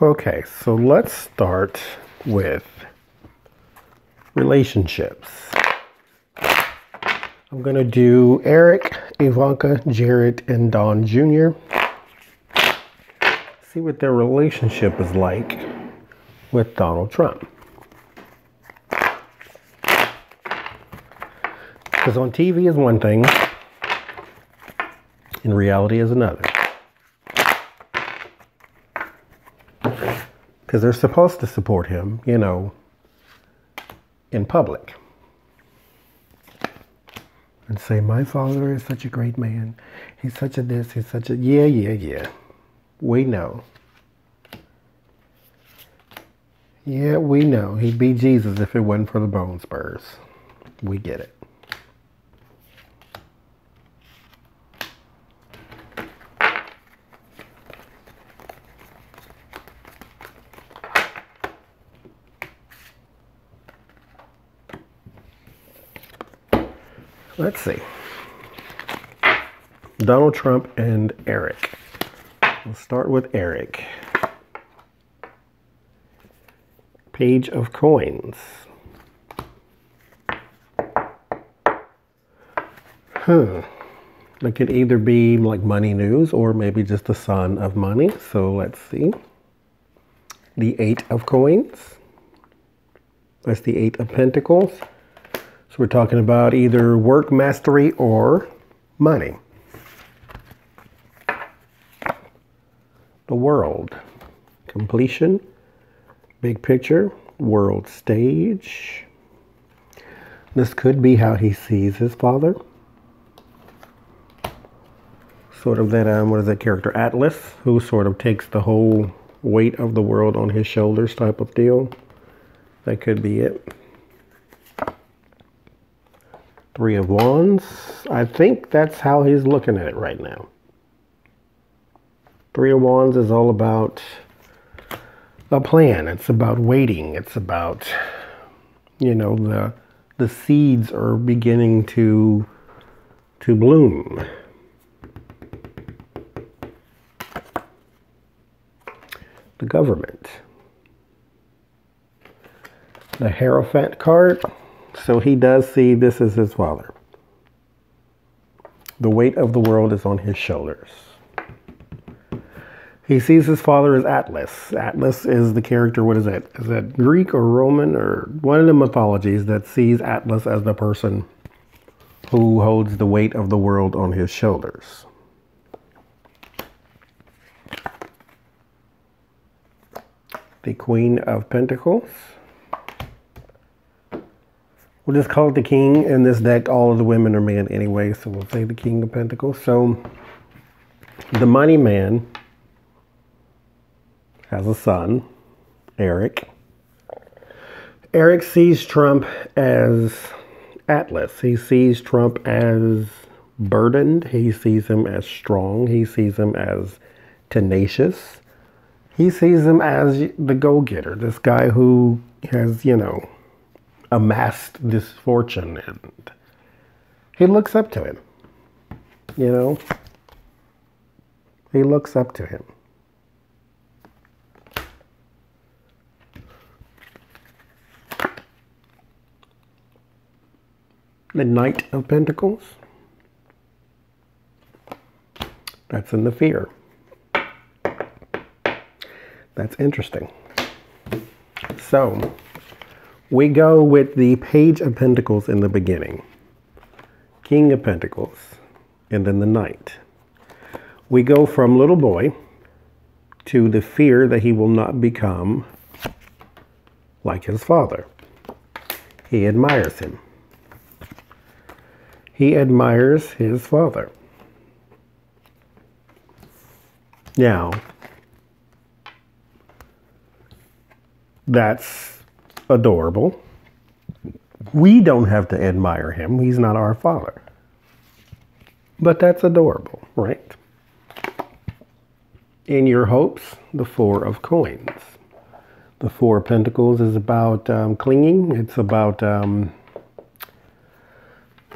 Okay, so let's start with relationships. I'm going to do Eric, Ivanka, Jared, and Don Jr. See what their relationship is like with Donald Trump. Because on TV is one thing, in reality is another. Because they're supposed to support him, you know, in public. And say, my father is such a great man. He's such a this, he's such a... Yeah. We know. Yeah, we know. He'd be Jesus if it wasn't for the bone spurs. We get it. Let's see. Donald Trump and Eric. We'll start with Eric. Page of coins. That could either be like money news or maybe just the son of money. So let's see. The 8 of coins. That's the 8 of pentacles. So we're talking about either work mastery or money. The world. Completion. Big picture. World stage. This could be how he sees his father. Sort of that, what is that character? Atlas, who sort of takes the whole weight of the world on his shoulders type of deal. That could be it. 3 of Wands. I think that's how he's looking at it right now. 3 of Wands is all about a plan. It's about waiting. It's about, you know, the seeds are beginning to bloom. The government. The Hierophant card. So he does see this as his father. The weight of the world is on his shoulders. He sees his father as Atlas. Atlas is the character, what is that? Is that Greek or Roman or one of the mythologies that sees Atlas as the person who holds the weight of the world on his shoulders. The Queen of Pentacles. We'll just call it the King. In this deck, all of the women are men anyway, so we'll say the King of Pentacles. So, the money man has a son, Eric. Eric sees Trump as Atlas. He sees Trump as burdened. He sees him as strong. He sees him as tenacious. He sees him as the go-getter, this guy who has, you know, amassed this fortune, and he looks up to him. You know, he looks up to him. The Knight of Pentacles. That's in the fear. That's interesting. So, we go with the Page of Pentacles in the beginning. King of Pentacles. And then the Knight. We go from little boy to the fear that he will not become like his father. He admires him. He admires his father. Now, that's adorable. We don't have to admire him. He's not our father. But that's adorable, right? In your hopes, the 4 of coins. The 4 of Pentacles is about clinging. It's about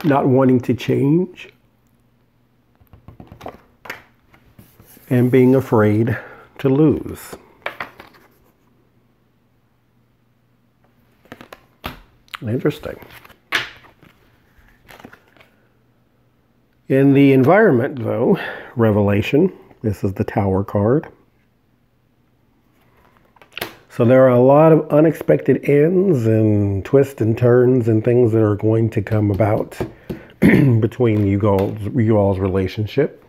not wanting to change and being afraid to lose. Interesting. In the environment, though, Revelation, this is the Tower card. So there are a lot of unexpected ends and twists and turns and things that are going to come about between you all's relationship.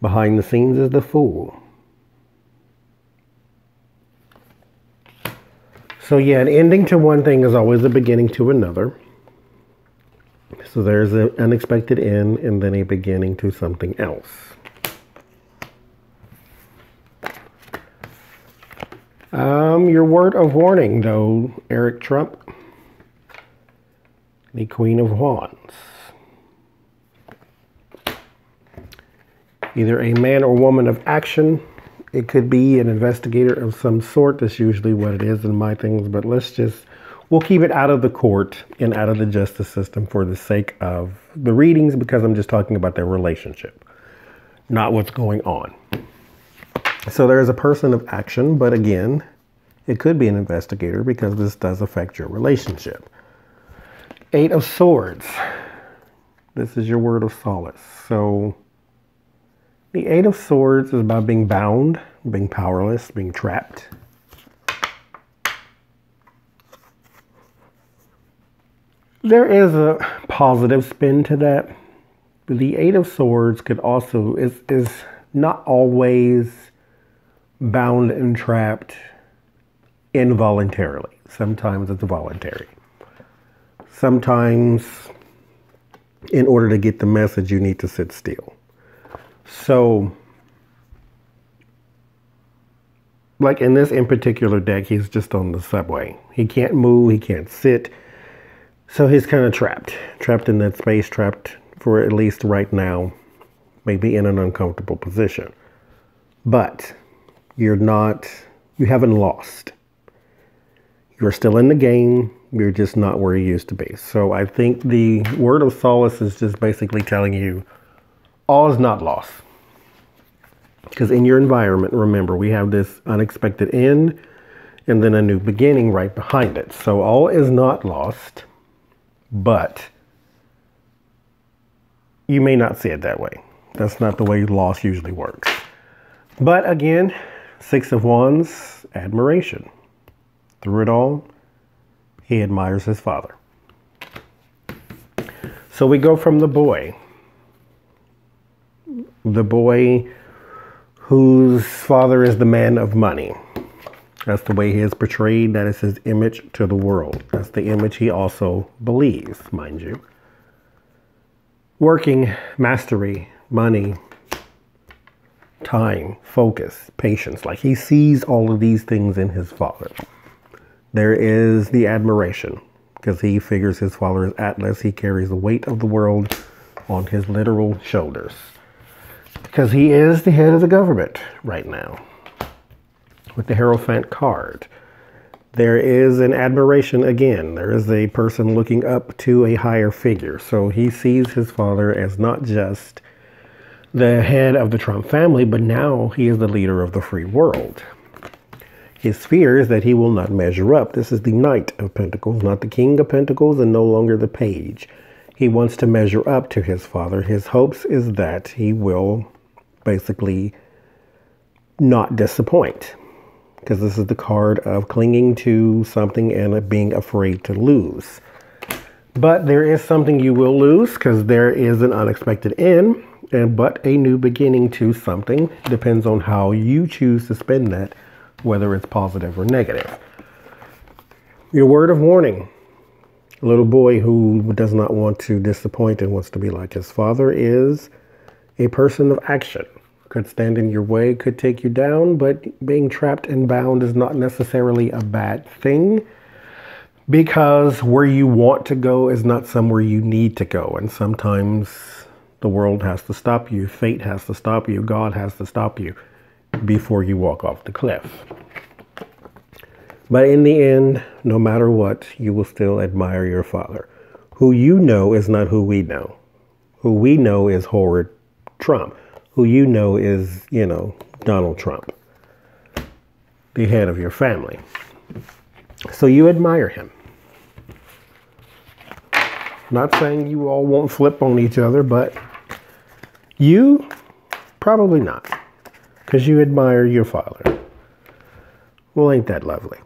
Behind the scenes is the Fool. So yeah, an ending to one thing is always a beginning to another. So there's an unexpected end and then a beginning to something else. Your word of warning, though, Eric Trump, the Queen of Wands. Either a man or woman of action. It could be an investigator of some sort. That's usually what it is in my things, but we'll keep it out of the court and out of the justice system for the sake of the readings, because I'm just talking about their relationship, not what's going on. So there is a person of action, but again, it could be an investigator because this does affect your relationship. 8 of Swords. This is your word of solace. So the 8 of Swords is about being bound, being powerless, being trapped. There is a positive spin to that. The 8 of Swords could also, is not always bound and trapped involuntarily. Sometimes it's voluntary. Sometimes in order to get the message, you need to sit still. So, like in this in particular deck, he's just on the subway. He can't move, he can't sit. So he's kind of trapped in that space, trapped for at least right now, maybe in an uncomfortable position. But you haven't lost. You're still in the game. You're just not where you used to be. So I think the word of solace is just basically telling you all is not lost. Because in your environment, remember, we have this unexpected end and then a new beginning right behind it. So all is not lost, but you may not see it that way. That's not the way loss usually works. But again, 6 of Wands, admiration. Through it all, he admires his father. So we go from the boy whose father is the man of money. That's the way he is portrayed. That is his image to the world. That's the image he also believes, mind you. Working, mastery, money, time, focus, patience. Like he sees all of these things in his father. There is the admiration because he figures his father is Atlas. He carries the weight of the world on his literal shoulders because he is the head of the government right now. With the Hierophant card, there is an admiration again. There is a person looking up to a higher figure. So he sees his father as not just the head of the Trump family, but now he is the leader of the free world. His fear is that he will not measure up. This is the Knight of Pentacles, not the King of Pentacles, and no longer the Page. He wants to measure up to his father. His hopes is that he will basically not disappoint. Because this is the card of clinging to something and being afraid to lose. But there is something you will lose because there is an unexpected end, but a new beginning to something. Depends on how you choose to spend that, whether it's positive or negative. Your word of warning. A little boy who does not want to disappoint and wants to be like his father is a person of action. Could stand in your way, could take you down, but being trapped and bound is not necessarily a bad thing because where you want to go is not somewhere you need to go. And sometimes the world has to stop you, fate has to stop you, God has to stop you before you walk off the cliff. But in the end, no matter what, you will still admire your father. Who you know is not who we know. Who we know is Howard Trump. Who you know is, Donald Trump, the head of your family. So you admire him. Not saying you all won't flip on each other, but you probably not, because you admire your father. Well, ain't that lovely?